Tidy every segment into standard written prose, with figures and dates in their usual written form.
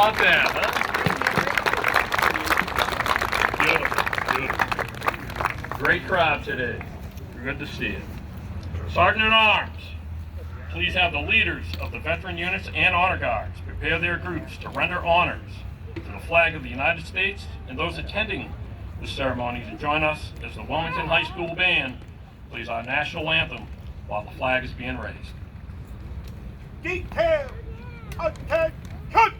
about that, huh? Beautiful. Great crowd today. Good to see it. Sergeant at Arms, please have the leaders of the veteran units and honor guards prepare their groups to render honors to the flag of the United States, and those attending the ceremony to join us as the Wilmington High School Band plays our national anthem while the flag is being raised. Detail, attend, hut!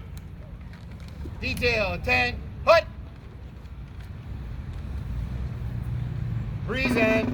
Detail, attend, hut! Present.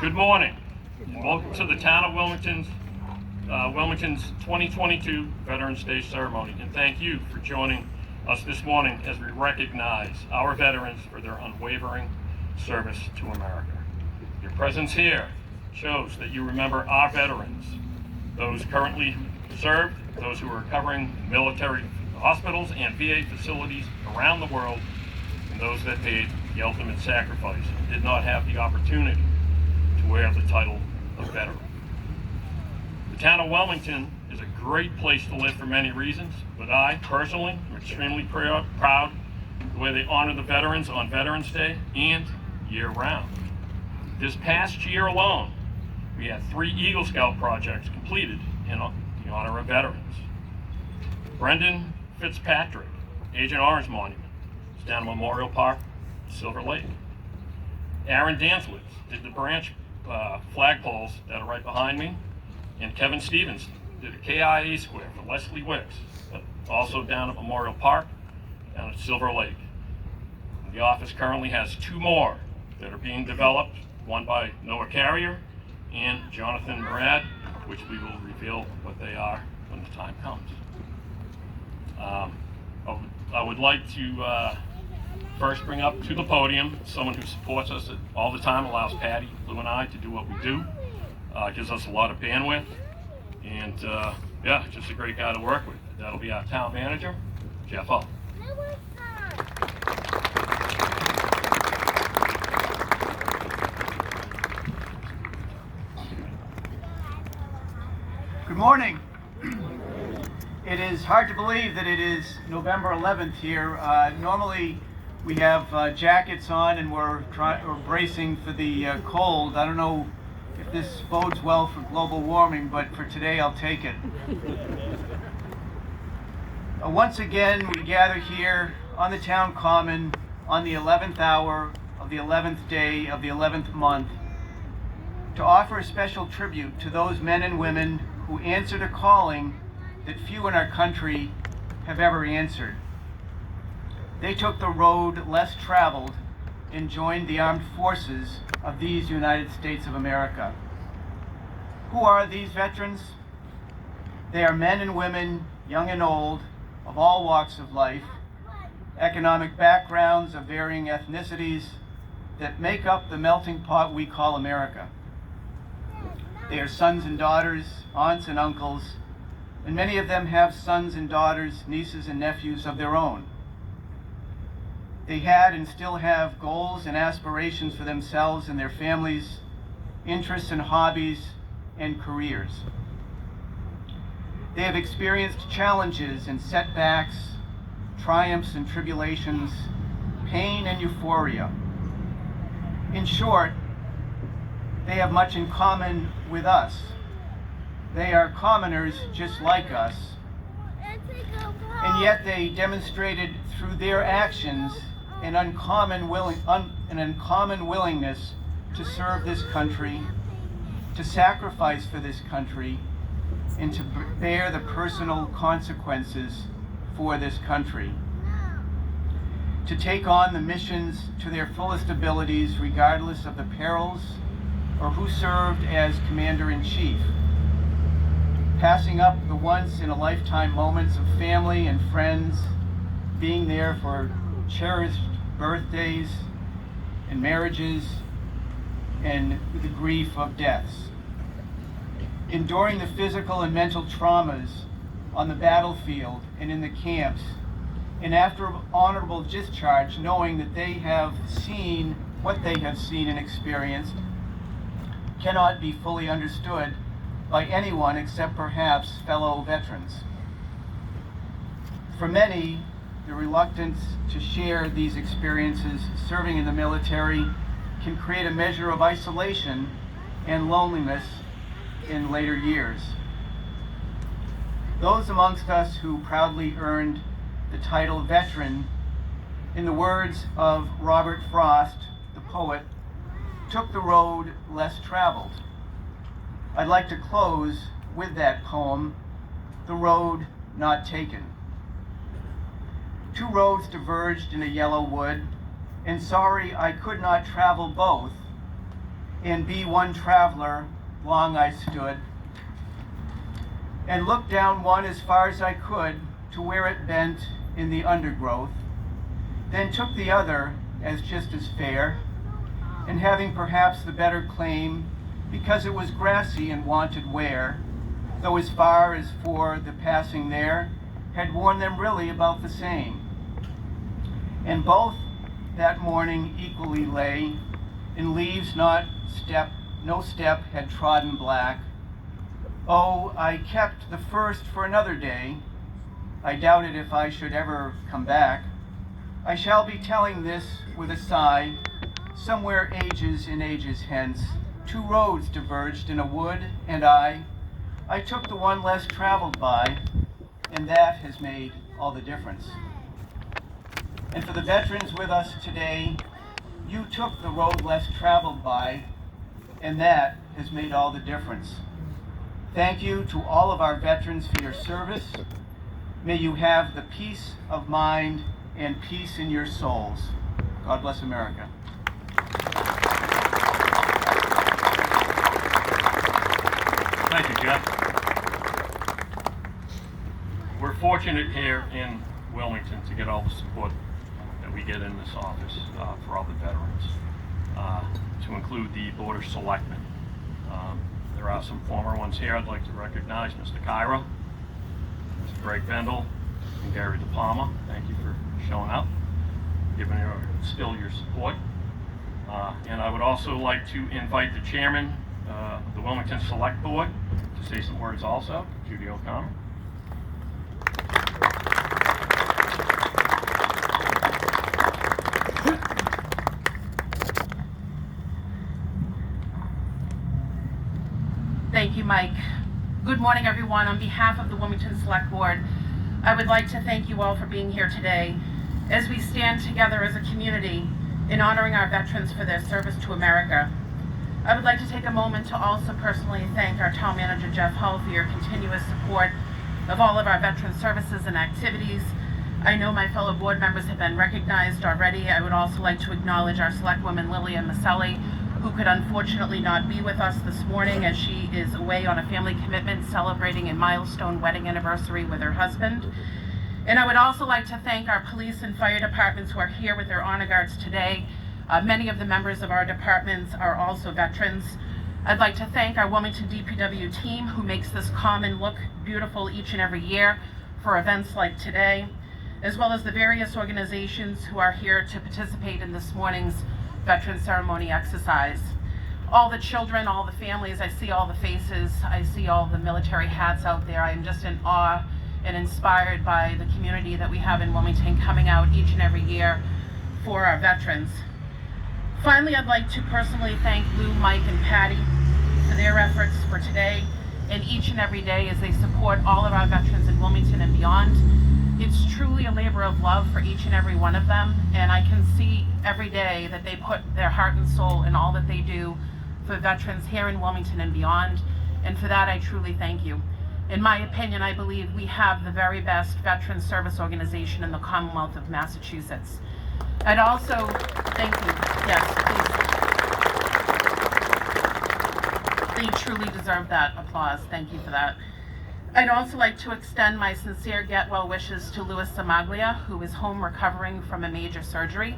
Good morning, and welcome to the Town of Wilmington's 2022 Veterans Day ceremony, and thank you for joining us this morning as we recognize our veterans for their unwavering service to America. Your presence here shows that you remember our veterans, those currently served, those who are recovering in military hospitals and VA facilities around the world, and those that paid the ultimate sacrifice and did not have the opportunity to wear the title of veteran. The town of Wilmington is a great place to live for many reasons, but I personally am extremely proud of the way they honor the veterans on Veterans Day and year-round. This past year alone, we had 3 Eagle Scout projects completed in the honor of veterans. Brendan Fitzpatrick, Agent Orange Monument, is down at Memorial Park, Silver Lake. Aaron Dantzwitz did the branch flagpoles that are right behind me, and Kevin Stevenson did a KIA square for Leslie Wicks, also down at Memorial Park, down at Silver Lake. The office currently has 2 more that are being developed, one by Noah Carrier and Jonathan Murad, which we will reveal what they are when the time comes. I would like to first bring up to the podium someone who supports us all the time, allows Patty, Lou, and I to do what we do, gives us a lot of bandwidth, and yeah, just a great guy to work with. That'll be our town manager, Jeff O. Good morning. It is hard to believe that it is November 11th here. Normally we have jackets on and we're bracing for the cold. I don't know if this bodes well for global warming, but for today I'll take it. Once again, we gather here on the town common on the 11th hour of the 11th day of the 11th month to offer a special tribute to those men and women who answered a calling that few in our country have ever answered. They took the road less traveled and joined the armed forces of these United States of America. Who are these veterans? They are men and women, young and old, of all walks of life, economic backgrounds of varying ethnicities that make up the melting pot we call America. They are sons and daughters, aunts and uncles, and many of them have sons and daughters, nieces and nephews of their own. They had and still have goals and aspirations for themselves and their families, interests and hobbies, and careers. They have experienced challenges and setbacks, triumphs and tribulations, pain and euphoria. In short, they have much in common with us. They are commoners just like us, and yet they demonstrated through their actions an uncommon willingness to serve this country, to sacrifice for this country, and to bear the personal consequences for this country. To take on the missions to their fullest abilities regardless of the perils or who served as Commander-in-Chief. Passing up the once-in-a-lifetime moments of family and friends, being there for cherished birthdays and marriages and the grief of deaths. Enduring the physical and mental traumas on the battlefield and in the camps, and after honorable discharge, knowing that they have seen what they have seen and experienced, cannot be fully understood by anyone except perhaps fellow veterans. For many, the reluctance to share these experiences serving in the military can create a measure of isolation and loneliness in later years. Those amongst us who proudly earned the title veteran, in the words of Robert Frost, the poet, took the road less traveled. I'd like to close with that poem, The Road Not Taken. Two roads diverged in a yellow wood, and sorry I could not travel both, and be one traveler, long I stood, and looked down one as far as I could to where it bent in the undergrowth, then took the other as just as fair, and having perhaps the better claim, because it was grassy and wanted wear, though as far as for the passing there, had worn them really about the same. And both that morning equally lay, in leaves no step had trodden black. Oh, I kept the first for another day. I doubted if I should ever come back. I shall be telling this with a sigh, somewhere ages and ages hence. Two roads diverged in a wood, and I took the one less traveled by, and that has made all the difference. And for the veterans with us today, you took the road less traveled by, and that has made all the difference. Thank you to all of our veterans for your service. May you have the peace of mind and peace in your souls. God bless America. Thank you, Jeff. We're fortunate here in Wilmington to get all the support that we get in this office for all the veterans, to include the Board of Selectmen. There are some former ones here. I'd like to recognize Mr. Cairo, Mr. Greg Bendel, and Gary DePalma. Thank you for showing up, giving still your support. And I would also like to invite the chairman of the Wilmington Select Board to say some words also, Judy O'Connor. Thank you, Mike. Good morning, everyone. On behalf of the Wilmington Select Board, I would like to thank you all for being here today as we stand together as a community in honoring our veterans for their service to America. I would like to take a moment to also personally thank our town manager, Jeff Hull, for your continuous support of all of our veteran services and activities. I know my fellow board members have been recognized already. I would also like to acknowledge our select woman, Lillian Maselli, who could unfortunately not be with us this morning as she is away on a family commitment celebrating a milestone wedding anniversary with her husband. And I would also like to thank our police and fire departments who are here with their honor guards today. Many of the members of our departments are also veterans. I'd like to thank our Wilmington DPW team who makes this common look beautiful each and every year for events like today, as well as the various organizations who are here to participate in this morning's veteran ceremony exercise. all the children, all the families. I see all the faces. I see all the military hats out there. I am just in awe and inspired by the community that we have in Wilmington coming out each and every year for our veterans. Finally, I'd like to personally thank Lou, Mike, and Patty for their efforts for today and each and every day as they support all of our veterans in Wilmington and beyond. It's truly a labor of love for each and every one of them, and I can see every day that they put their heart and soul in all that they do for veterans here in Wilmington and beyond, and for that I truly thank you. In my opinion, I believe we have the very best veteran service organization in the Commonwealth of Massachusetts. I'd also thank you. Yes, please. They truly deserve that applause. Thank you for that. I'd also like to extend my sincere get well wishes to Louis Samaglia, who is home recovering from a major surgery.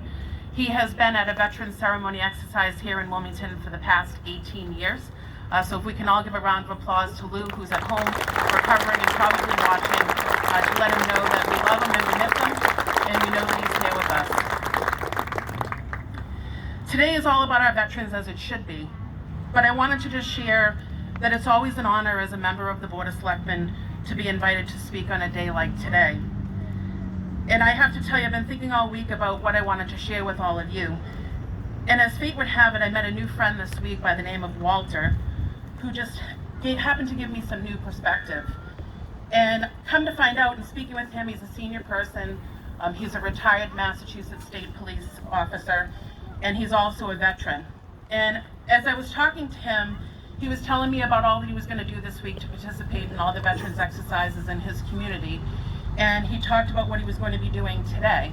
He has been at a veteran ceremony exercise here in Wilmington for the past 18 years. So if we can all give a round of applause to Lou, who's at home recovering and probably watching, to let him know that we love him and we miss him, and we know that he's here with us. Today is all about our veterans, as it should be, but I wanted to just share that it's always an honor as a member of the Board of Selectmen to be invited to speak on a day like today. And I have to tell you, I've been thinking all week about what I wanted to share with all of you. And as fate would have it, I met a new friend this week by the name of Walter, who just happened to give me some new perspective. And come to find out, in speaking with him, he's a senior person. He's a retired Massachusetts State Police officer, and he's also a veteran. And as I was talking to him, he was telling me about all that he was going to do this week to participate in all the veterans exercises in his community. And he talked about what he was going to be doing today.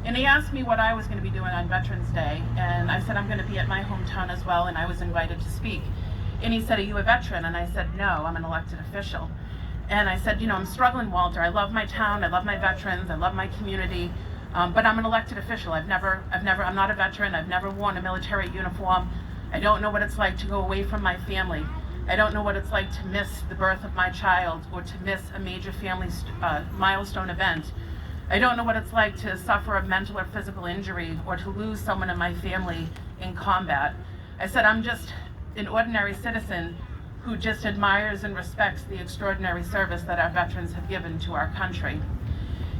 And he asked me what I was going to be doing on Veterans Day. And I said, I'm going to be at my hometown as well, and I was invited to speak. And he said, are you a veteran? And I said, no, I'm an elected official. And I said, I'm struggling, Walter. I love my town, I love my veterans, I love my community, but I'm an elected official. I'm not a veteran. I've never worn a military uniform. I don't know what it's like to go away from my family. I don't know what it's like to miss the birth of my child or to miss a major family milestone event. I don't know what it's like to suffer a mental or physical injury or to lose someone in my family in combat. I said, I'm just an ordinary citizen who just admires and respects the extraordinary service that our veterans have given to our country.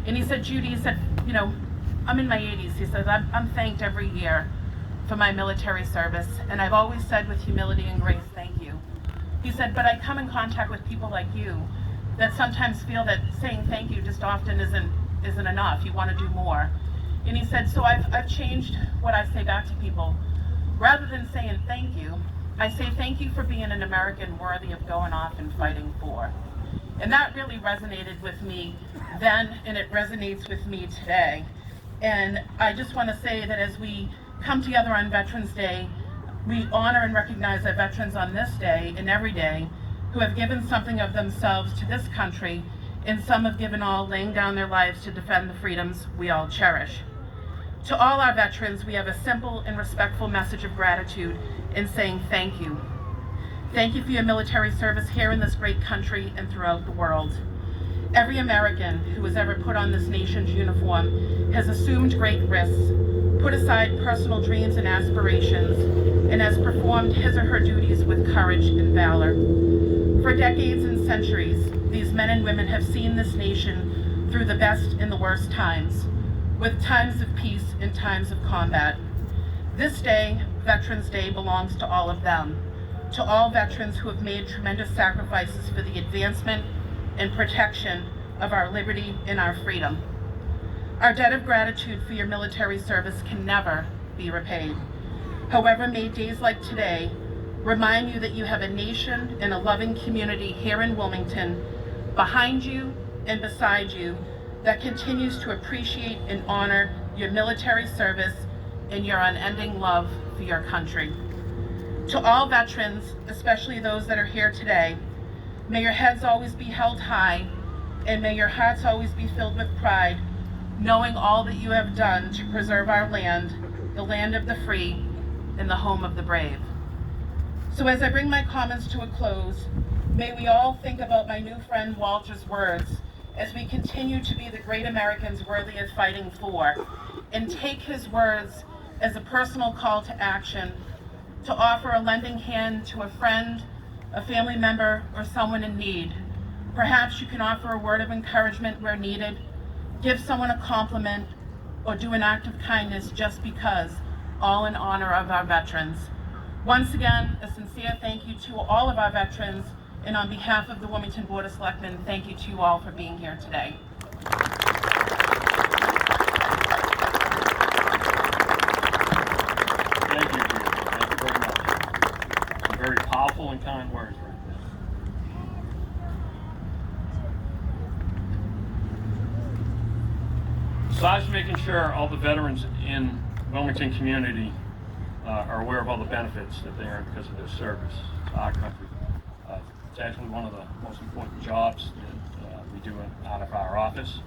And he said, Judy, he said, I'm in my 80s. He says, I'm thanked every year for my military service, and I've always said with humility and grace, thank you. He said, but I come in contact with people like you that sometimes feel that saying thank you just often isn't enough. You want to do more. And he said, so I've changed what I say back to people. Rather than saying thank you, I say thank you for being an American worthy of going off and fighting for. And that really resonated with me then, and it resonates with me today. And I just want to say that as we come together on Veterans Day, we honor and recognize our veterans on this day and every day who have given something of themselves to this country, and some have given all, laying down their lives to defend the freedoms we all cherish. To all our veterans, we have a simple and respectful message of gratitude in saying thank you. Thank you for your military service here in this great country and throughout the world. Every American who has ever put on this nation's uniform has assumed great risks, put aside personal dreams and aspirations, and has performed his or her duties with courage and valor. For decades and centuries, these men and women have seen this nation through the best and the worst times, with times of peace and times of combat. This day, Veterans Day, belongs to all of them, to all veterans who have made tremendous sacrifices for the advancement and protection of our liberty and our freedom. Our debt of gratitude for your military service can never be repaid. However, may days like today remind you that you have a nation and a loving community here in Wilmington, behind you and beside you, that continues to appreciate and honor your military service and your unending love for your country. To all veterans, especially those that are here today, may your heads always be held high, and may your hearts always be filled with pride, knowing all that you have done to preserve our land, the land of the free, and the home of the brave. So as I bring my comments to a close, may we all think about my new friend Walter's words as we continue to be the great Americans worthy of fighting for, and take his words as a personal call to action to offer a lending hand to a friend, a family member, or someone in need. Perhaps you can offer a word of encouragement where needed, give someone a compliment, or do an act of kindness just because, all in honor of our veterans. Once again, a sincere thank you to all of our veterans, and on behalf of the Wilmington Board of Selectmen, thank you to you all for being here today. Thank you, Judy. Thank you very much. Some very powerful and kind words right there. Besides making sure all the veterans in Wilmington community are aware of all the benefits that they earn because of their service to our country, it's actually one of the most important jobs that we do out of our office.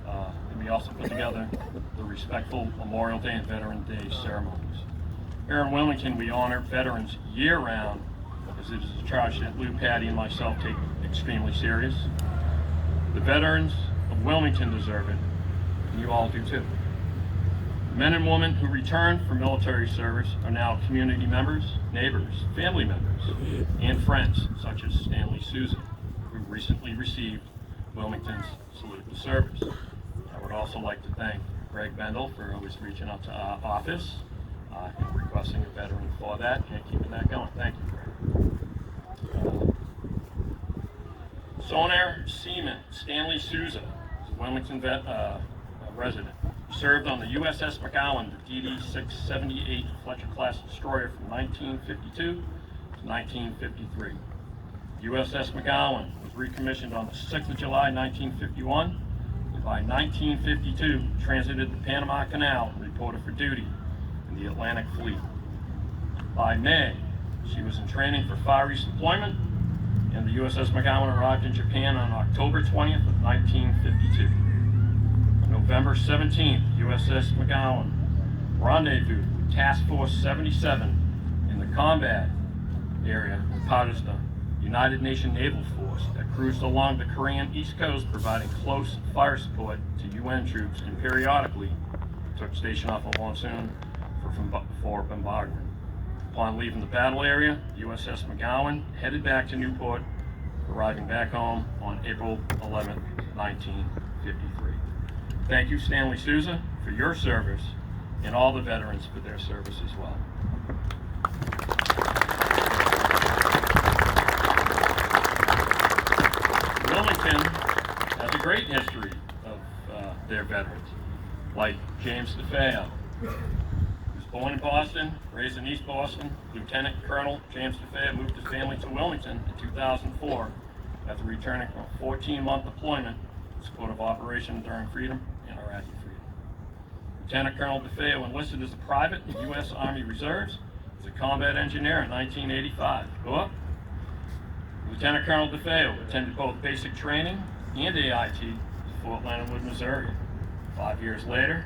And we also put together the respectful Memorial Day and Veteran Day ceremonies. Here in Wilmington, we honor veterans year-round, as it is a charge that Lou, Patty, and myself take extremely serious. The veterans of Wilmington deserve it, and you all do too. The men and women who return from military service are now community members, neighbors, family members, and friends, such as Stanley Souza, who recently received Wilmington's Salute to Service. I would also like to thank Greg Bendel for always reaching out to our office and requesting a veteran for that and keeping that going. Thank you, Greg. Sonair Seaman Stanley Souza is a Wilmington resident. He served on the USS McGowan, the DD-678 Fletcher-class destroyer from 1952 to 1953. USS McGowan was recommissioned on the 6th of July, 1951, and by 1952 transited the Panama Canal and reported for duty in the Atlantic Fleet. By May, she was in training for Far East deployment, and the USS McGowan arrived in Japan on October 20th of 1952. On November 17th, USS McGowan rendezvoused with Task Force 77 in the combat area as part of the United Nations Naval Force that cruised along the Korean East Coast, providing close fire support to UN troops, and periodically took station off of Monsoon for bombardment. Upon leaving the battle area, USS McGowan headed back to Newport, arriving back home on April 11, 1953. Thank you, Stanley Souza, for your service, and all the veterans for their service as well. Wilmington has a great history of their veterans, like James DeFeo. Born in Boston, raised in East Boston, Lieutenant Colonel James DeFeo moved his family to Wilmington in 2004 after returning from a 14-month deployment in support of Operation Enduring Freedom and Iraqi freedom. Lieutenant Colonel DeFeo enlisted as a private in the U.S. Army Reserves as a combat engineer in 1985. Go up. Lieutenant Colonel DeFeo attended both basic training and AIT at Fort Leonard Wood, Missouri. 5 years later,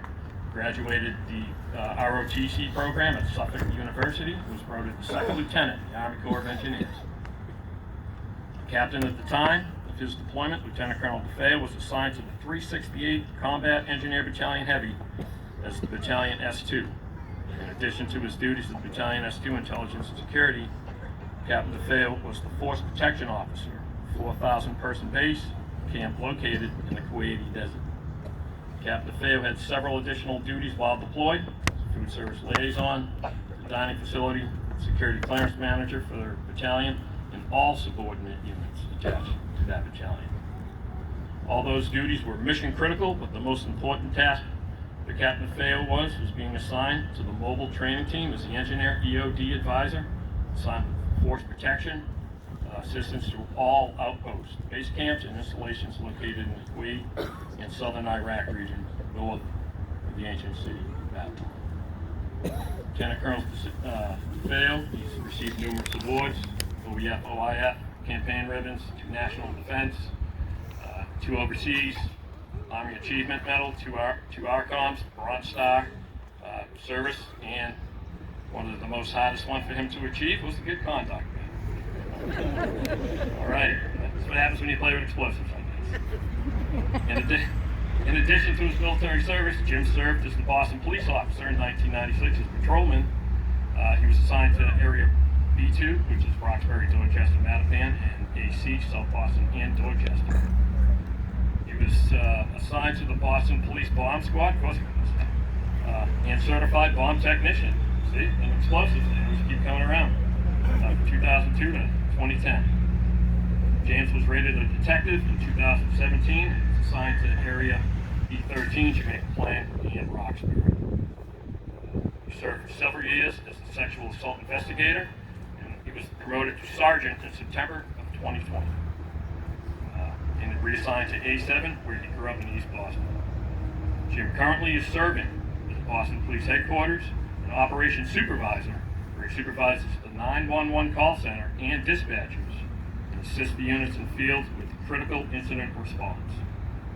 graduated the ROTC program at Suffolk University, was promoted to second lieutenant in the Army Corps of Engineers. Captain at the time of his deployment, Lieutenant Colonel DeFeo was assigned to the 368 Combat Engineer Battalion Heavy as the Battalion S2. In addition to his duties as Battalion S2 Intelligence and Security, Captain DeFeo was the Force Protection Officer, a 4,000-person base camp located in the Kuwaiti Desert. Captain DeFeo had several additional duties while deployed: food service liaison, the dining facility, security clearance manager for the battalion, and all subordinate units attached to that battalion. All those duties were mission critical, but the most important task that Captain DeFeo was being assigned to the mobile training team as the engineer EOD advisor, assigned force protection, assistance to all outposts, base camps, and installations located in the Kuwait and southern Iraq region, north of the ancient city of Babylon. Lieutenant Colonel DeFeo, he's received numerous awards: OEF, OIF, campaign ribbons, 2 national defense, 2 overseas, Army Achievement Medal, 2 ARCOMs, Bronze Star service, and one of the most hardest one for him to achieve was the good conduct. All right, that's what happens when you play with explosives, I guess. In addition to his military service, Jim served as the Boston police officer in 1996 as patrolman He was assigned to Area B2, which is Roxbury, Dorchester, Mattapan, and AC, South Boston, and Dorchester. He was assigned to the Boston Police Bomb Squad, of course he was, and certified bomb technician. See, and explosives, they just keep coming around. From 2002 to 2010. James was rated a detective in 2017 and was assigned to Area E13, Jamaica Plain, and Roxbury. He served for several years as a sexual assault investigator, and he was promoted to sergeant in September of 2020. And reassigned to A7, where he grew up in East Boston. Jim currently is serving at the Boston Police Headquarters, an operations supervisor, where he supervises the 911 call center and dispatchers, and assists the units in the field with critical incident response.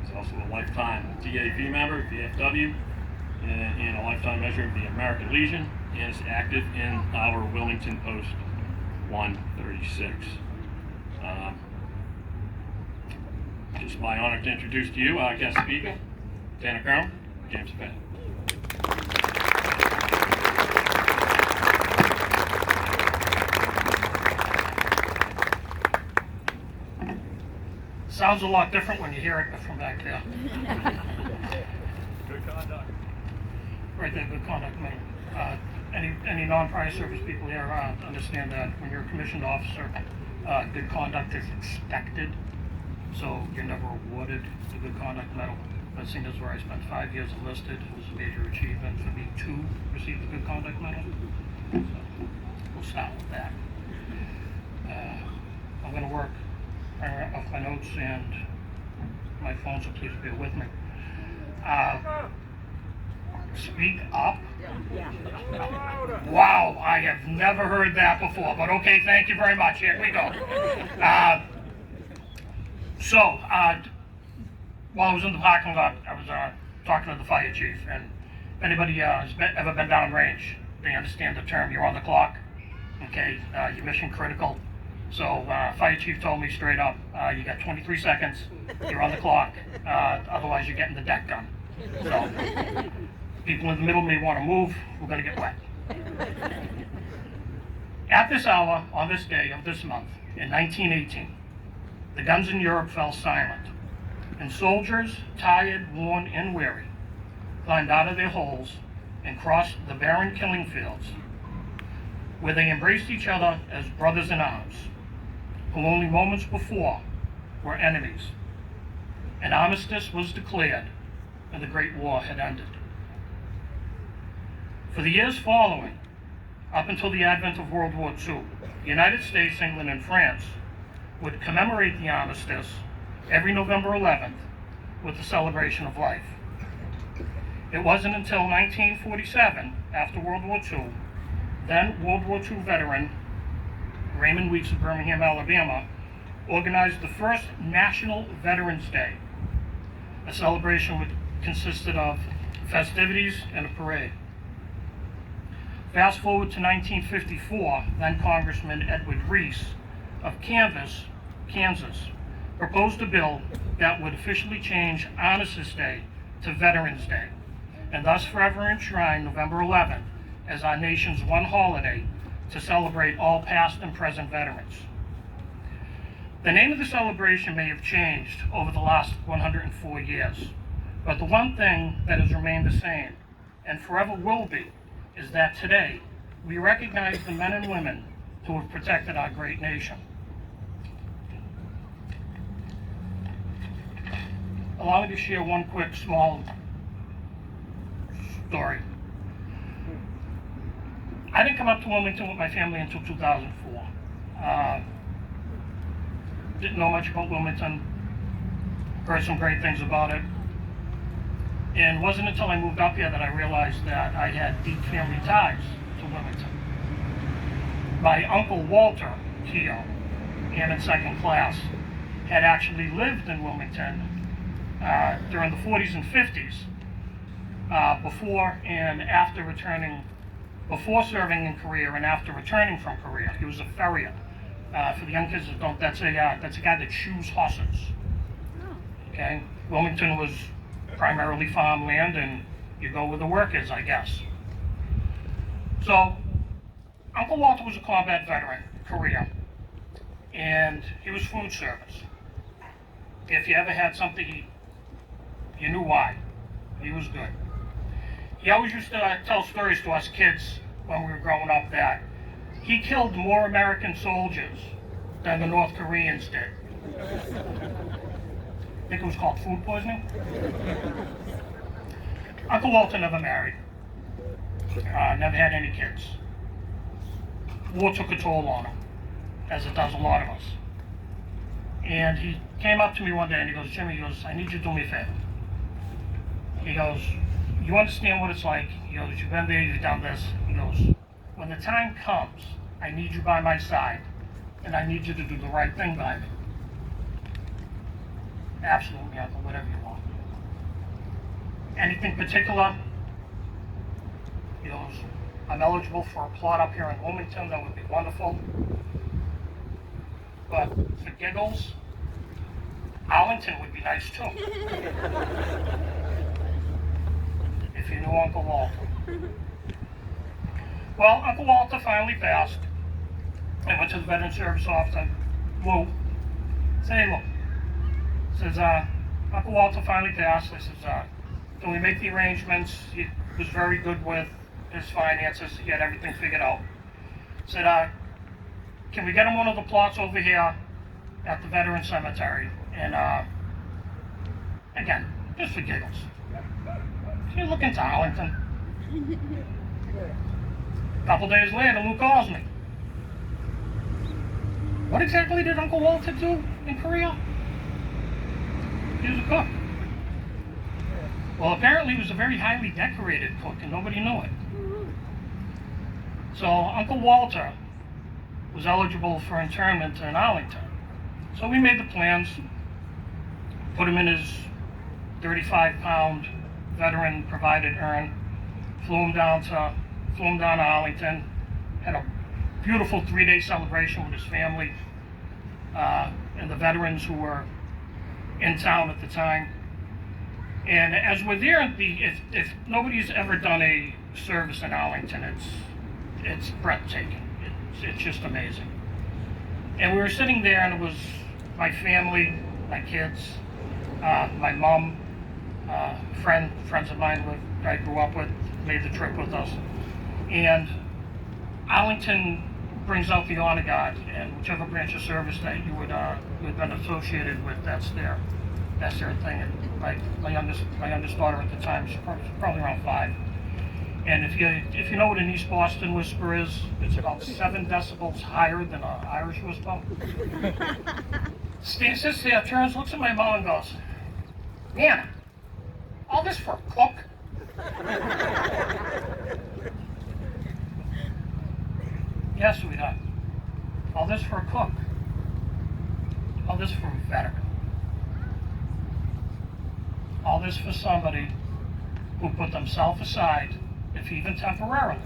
He's also a lifetime DAV member, VFW, and a lifetime member of the American Legion, and is active in our Wilmington Post 136. It's my honor to introduce to you our guest speaker, Lieutenant Colonel James Penn. Sounds a lot different when you hear it from back there. Good conduct. Right there, good conduct, man. Any non-prior service people here understand that when you're a commissioned officer, good conduct is expected. So you're never awarded the Good Conduct Medal. But seeing as where I spent 5 years enlisted, it was a major achievement for me to receive the Good Conduct Medal. So we'll start with that. I'm going to work off my notes and my phone, so please bear with me. Speak up? Wow, I have never heard that before, but okay, thank you very much. Here we go. While I was in the parking lot, I was talking to the fire chief, and if anybody has ever been down range, they understand the term, you're on the clock, okay, you're mission critical. So fire chief told me straight up, you got 23 seconds, you're on the clock, otherwise you're getting the deck gun. So people in the middle may want to move, we're going to get wet. At this hour, on this day of this month, in 1918, the guns in Europe fell silent, and soldiers, tired, worn, and weary, climbed out of their holes and crossed the barren killing fields, where they embraced each other as brothers in arms, who only moments before were enemies. An armistice was declared, and the Great War had ended. For the years following, up until the advent of World War II, the United States, England, and France would commemorate the armistice every November 11th with the celebration of life. It wasn't until 1947, after World War II, then World War II veteran Raymond Weeks of Birmingham, Alabama, organized the first National Veterans Day. A celebration which consisted of festivities and a parade. Fast forward to 1954, then Congressman Edward Reese of Kansas proposed a bill that would officially change Armistice Day to Veterans Day, and thus forever enshrine November 11th as our nation's one holiday to celebrate all past and present veterans. The name of the celebration may have changed over the last 104 years, but the one thing that has remained the same, and forever will be, is that today we recognize the men and women who have protected our great nation. Allow me to share one quick small story. I didn't come up to Wilmington with my family until 2004. Didn't know much about Wilmington, heard some great things about it, and it wasn't until I moved up here that I realized that I had deep family ties to Wilmington. My uncle Walter Keogh, and in second class, had actually lived in Wilmington during the 40s and 50s, before serving in Korea and after returning from Korea. He was a farrier. For the young kids that don't, that's a guy that shoes horses. Okay, Wilmington was primarily farmland, and you go where the work is, I guess. So Uncle Walter was a combat veteran, Korea, and he was food service. If you ever had something to eat, you knew why. He was good. He always used to tell stories to us kids when we were growing up that he killed more American soldiers than the North Koreans did. I think it was called food poisoning. Uncle Walter never married, never had any kids. War took a toll on him, as it does a lot of us. And he came up to me one day and he goes, Jimmy, he goes, I need you to do me a favor. He goes, you understand what it's like? He goes, you've been there, you've done this. He goes, when the time comes, I need you by my side, and I need you to do the right thing by me. Absolutely, Uncle, whatever you want. Anything particular? He goes, I'm eligible for a plot up here in Wilmington, that would be wonderful. But for giggles, Arlington would be nice too. If you knew Uncle Walter. Well, Uncle Walter finally passed. I went to the Veteran Service Office and Lou said, hey, look, says, Uncle Walter finally passed. I says, can we make the arrangements? He was very good with his finances. He had everything figured out. Said, can we get him one of the plots over here at the Veteran Cemetery? And again, just for giggles. You look into Arlington. A couple days later, Lou calls me. What exactly did Uncle Walter do in Korea? He was a cook. Well, apparently he was a very highly decorated cook, and nobody knew it. So Uncle Walter was eligible for internment in Arlington. So we made the plans, put him in his 35-pound veteran provided urn, flew him down to Arlington, had a beautiful 3-day celebration with his family and the veterans who were in town at the time. And as we're there, if nobody's ever done a service in Arlington, it's breathtaking. It's just amazing. And we were sitting there, and it was my family, my kids, my mom, friends of mine who I grew up with, made the trip with us. And Arlington brings out the honor guard, and whichever branch of service that you would have been associated with, that's their thing. And my youngest daughter at the time, she's probably around 5. And if you know what an East Boston whisper is, it's about 7 decibels higher than an Irish whisper. Steve sits there, turns, looks at my mom and goes, Nana, all this for a cook? Yes, sweetheart. All this for a cook. All this for a veteran. All this for somebody who put themselves aside, if even temporarily,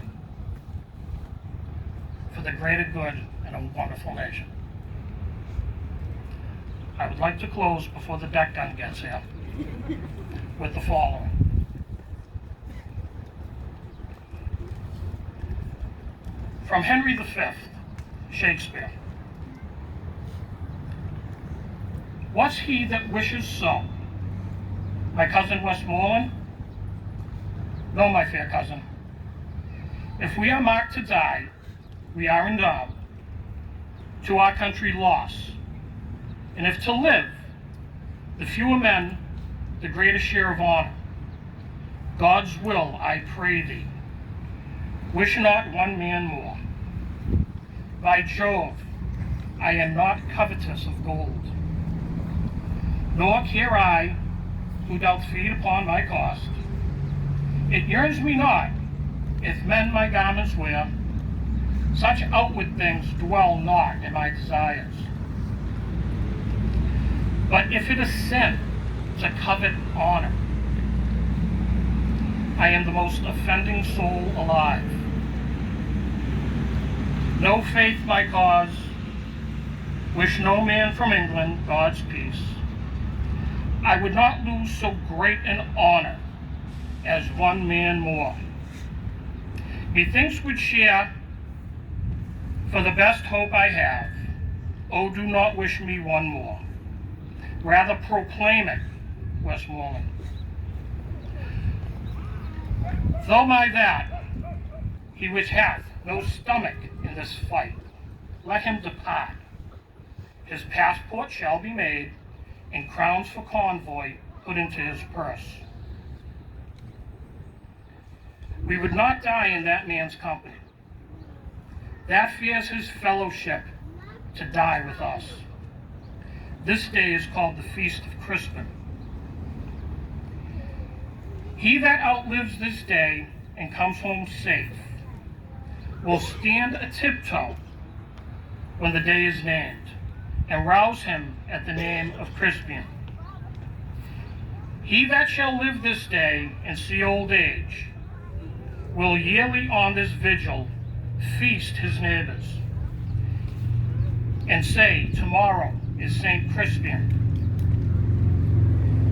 for the greater good in a wonderful nation. I would like to close before the deck gun gets here with the following. From Henry V, Shakespeare. What's he that wishes so? My cousin Westmoreland? No, my fair cousin. If we are marked to die, we are endowed to our country loss. And if to live, the fewer men, the greater share of honor. God's will, I pray thee. Wish not one man more. By Jove, I am not covetous of gold, nor care I who doth feed upon my cost. It yearns me not, if men my garments wear, such outward things dwell not in my desires. But if it is sin to covet honor, I am the most offending soul alive. No faith my cause, wish no man from England God's peace. I would not lose so great an honor as one man more. Methinks would share For the best hope I have, oh, do not wish me one more. Rather proclaim it, Westmoreland. Though my that, he which hath no stomach in this fight, let him depart. His passport shall be made, and crowns for convoy put into his purse. We would not die in that man's company. That fears his fellowship to die with us. This day is called the Feast of Crispin. He that outlives this day and comes home safe will stand a tiptoe when the day is named, and rouse him at the name of Crispian. He that shall live this day and see old age will yearly on this vigil feast his neighbors, and say, tomorrow is St. Crispian.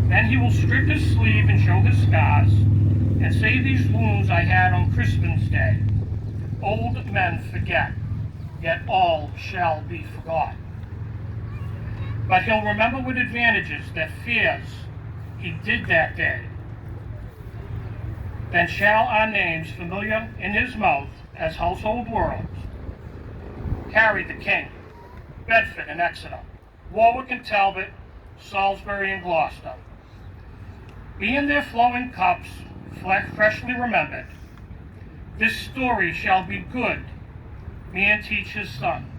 Then he will strip his sleeve and show his scars, and say, these wounds I had on Crispin's day. Old men forget, yet all shall be forgot. But he'll remember with advantages that fears he did that day. Then shall our names, familiar in his mouth as household words, Harry the King, Bedford and Exeter, Warwick and Talbot, Salisbury and Gloucester, be in their flowing cups freshly remembered. This story shall be good, man teach his son.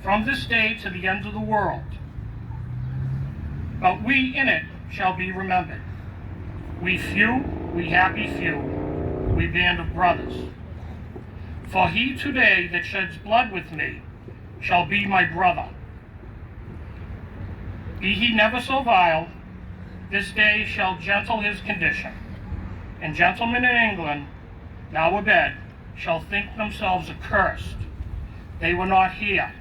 From this day to the end of the world, but we in it shall be remembered. We few, we happy few, we band of brothers. For he today that sheds blood with me shall be my brother. Be he never so vile, this day shall gentle his condition. And gentlemen in England, now abed, shall think themselves accursed. They were not here,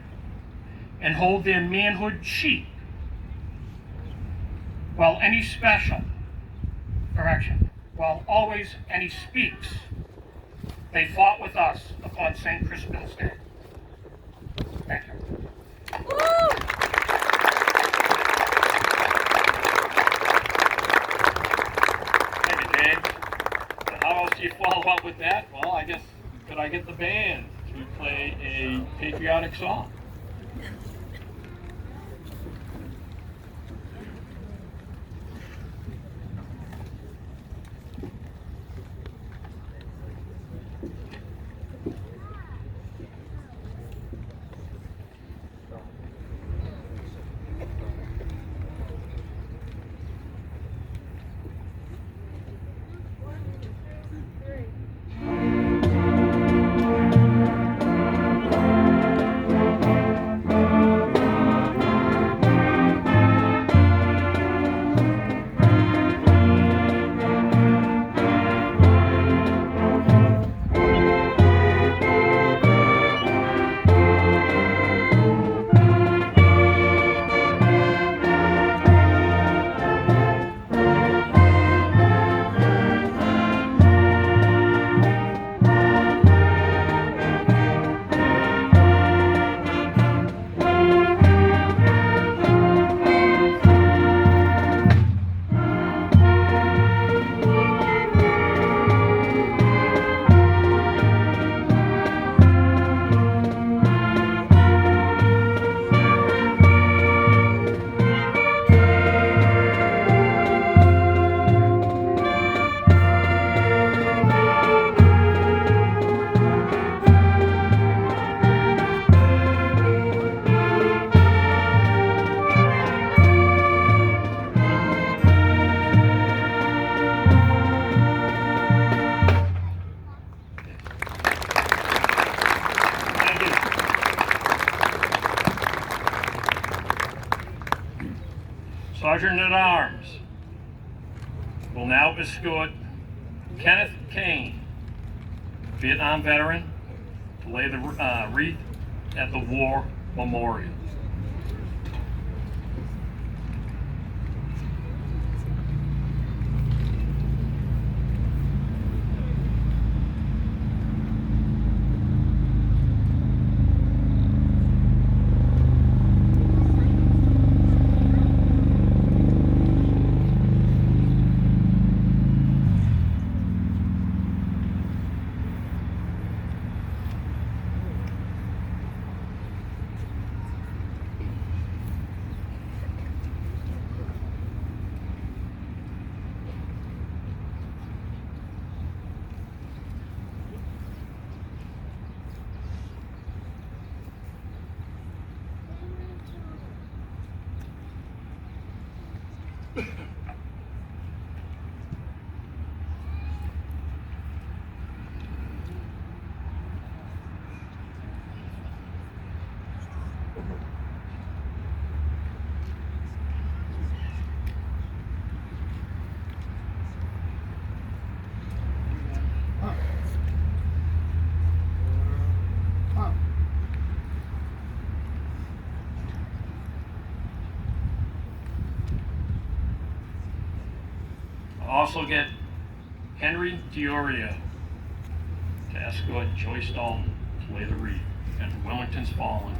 and hold their manhood cheap. While always any speaks, they fought with us upon St. Crispin's Day. Thank you. Thank you, James. And how else do you follow up with that? Well, I guess, could I get the band to play a patriotic song? Sergeant at Arms will now escort Kenneth Kane, Vietnam veteran, to lay the wreath at the War Memorial. Also get Henry Diorio to escort Joyce Dalton to lay the wreath at Wilmington's Fallen.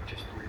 Just three.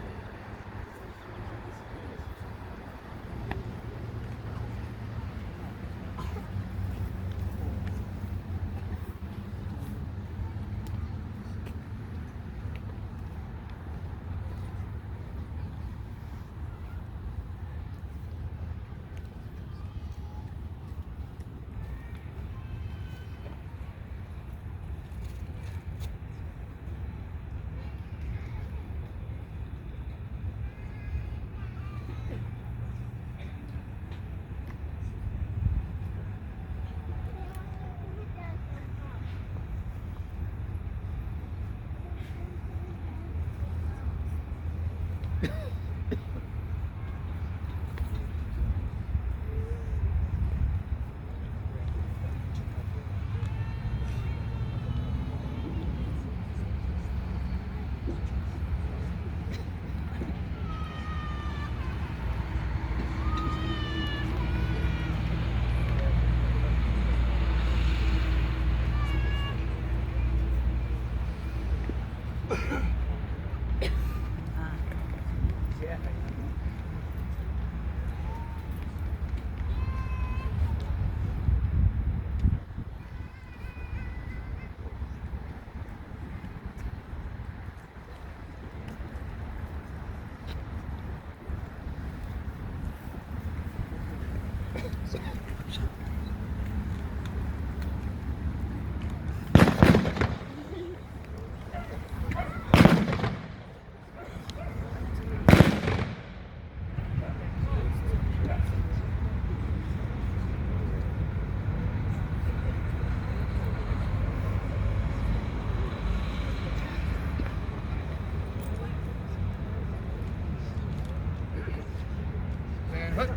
And hut.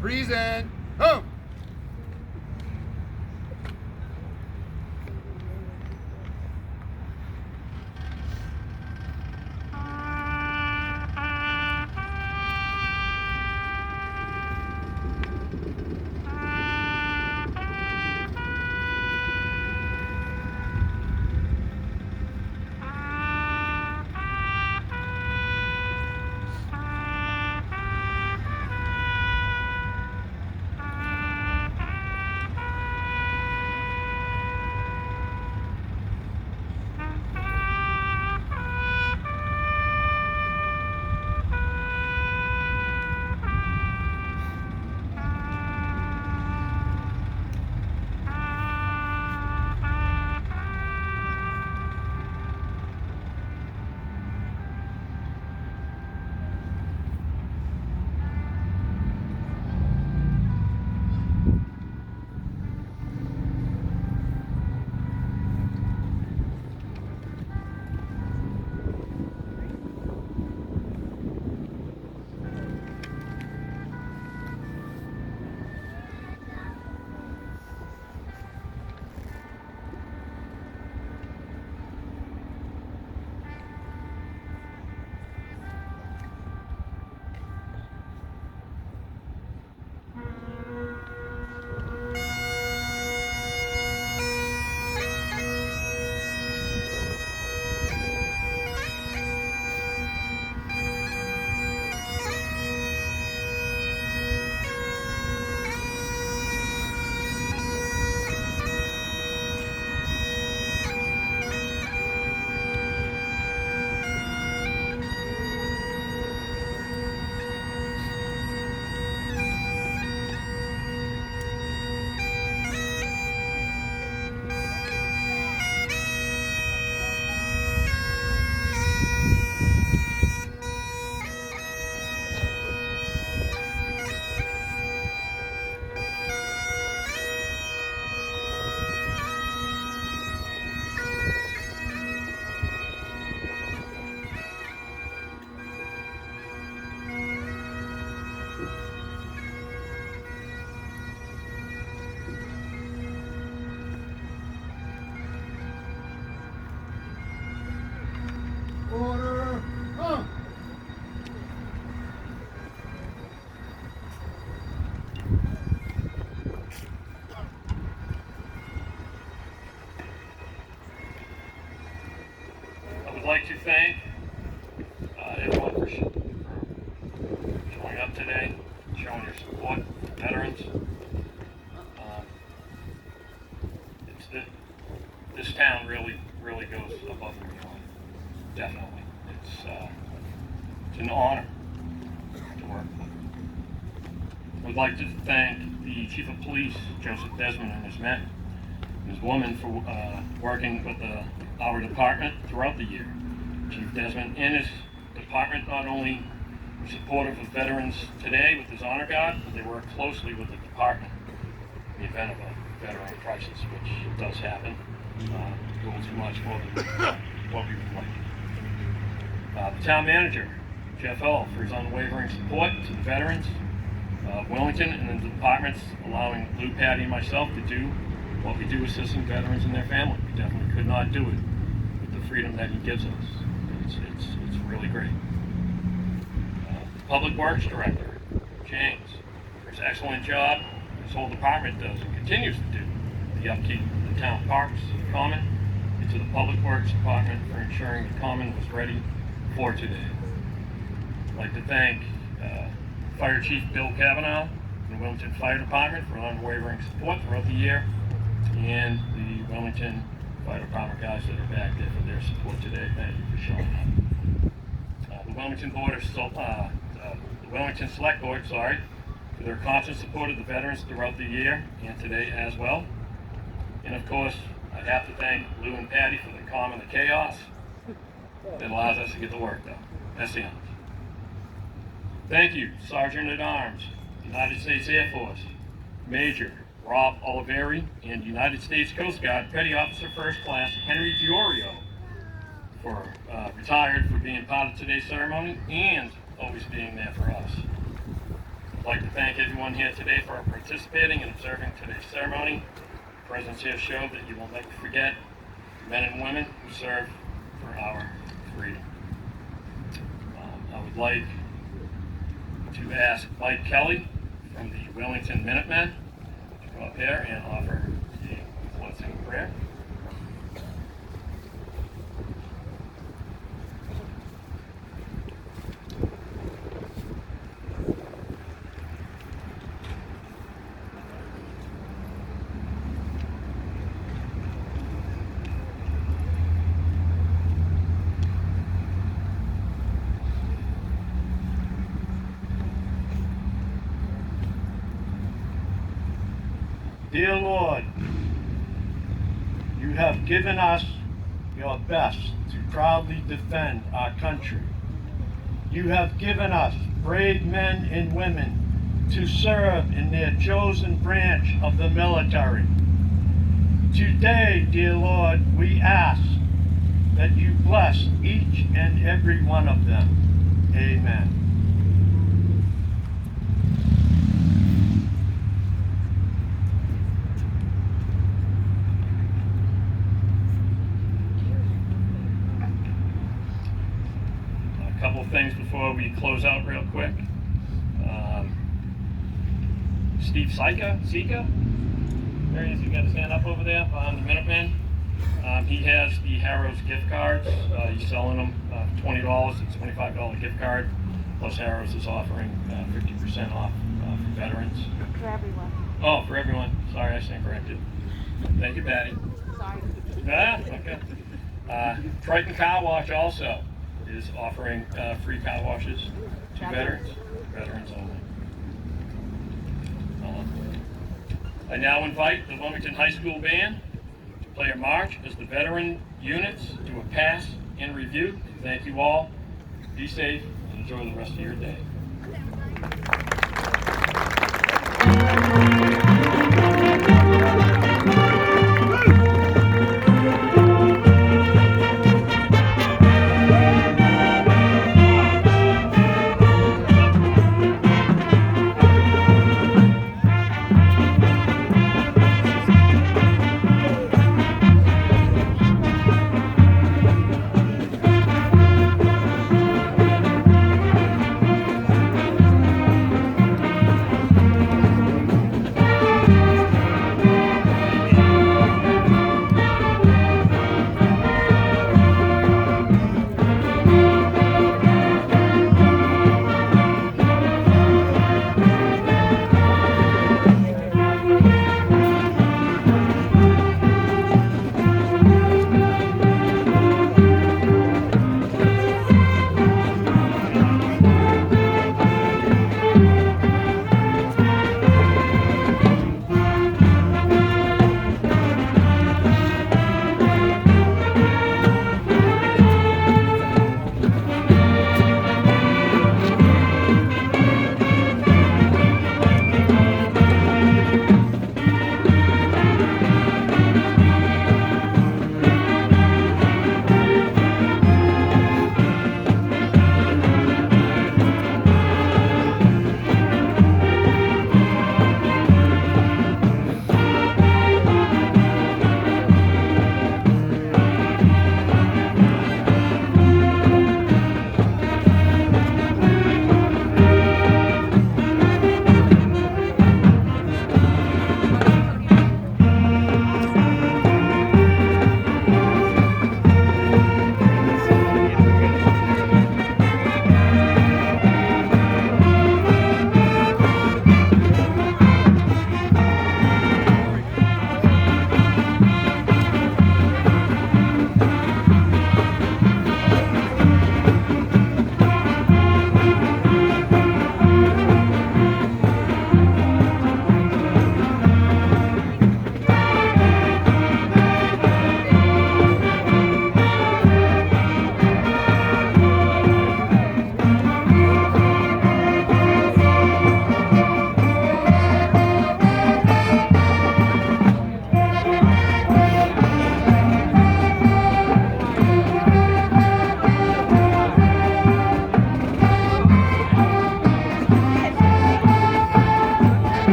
Breeze in. Home. like to thank everyone for showing up today, showing your support for veterans. This town really goes above and beyond. Definitely, it's an honor to work with. I'd like to thank the Chief of Police, Joseph Desmond, and his men, and his woman for working with our department throughout the year. Chief Desmond and his department not only were supportive of veterans today with his honor guard, but they work closely with the department in the event of a veteran crisis, which does happen. A little too much more than what we would like. The town manager, Jeff L., for his unwavering support to the veterans of Wellington and the departments, allowing Lou, Patty, and myself to do what we do assisting veterans and their family. We definitely could not do it with the freedom that he gives us. It's really great. The Public Works Director, James, for his excellent job his whole department does and continues to do the upkeep of the town parks, Common, and to the Public Works Department for ensuring the Common was ready for today. I'd like to thank Fire Chief Bill Cavanaugh and the Wellington Fire Department for unwavering support throughout the year, and the Wellington Fire Department guys that are back there for their support today. Thank you for showing up. The Wellington Select Board, for their constant support of the veterans throughout the year and today as well. And of course, I have to thank Lou and Patty for the calm and the chaos that allows us to get the work done. That's the honors. Thank you, Sergeant at Arms, United States Air Force, Major Rob Oliveri, and United States Coast Guard Petty Officer First Class Henry Diorio, for retired, for being part of today's ceremony and always being there for us. I'd like to thank everyone here today for participating and observing today's ceremony. The presence here showed that you will never forget the men and women who serve for our freedom. I would like to ask Mike Kelley from the Wellington Minutemen to come up here and offer a blessing prayer. Dear Lord, you have given us your best to proudly defend our country. You have given us brave men and women to serve in their chosen branch of the military. Today, dear Lord, we ask that you bless each and every one of them. Amen. A couple of things before we close out real quick. Steve Sika? There he is. You got his hand up over there on the Minutemen. He has the Harrow's gift cards. He's selling them for $20. It's a $25 gift card. Plus Harrow's is offering 50% off for veterans. For everyone. Oh, for everyone. Sorry, I stand corrected. Thank you, Patty. Sorry. Okay. Triton Car Wash also is offering free car washes to veterans only. I now invite the Wilmington High School Band to play a march as the veteran units do a pass and review. Thank you all. Be safe and enjoy the rest of your day.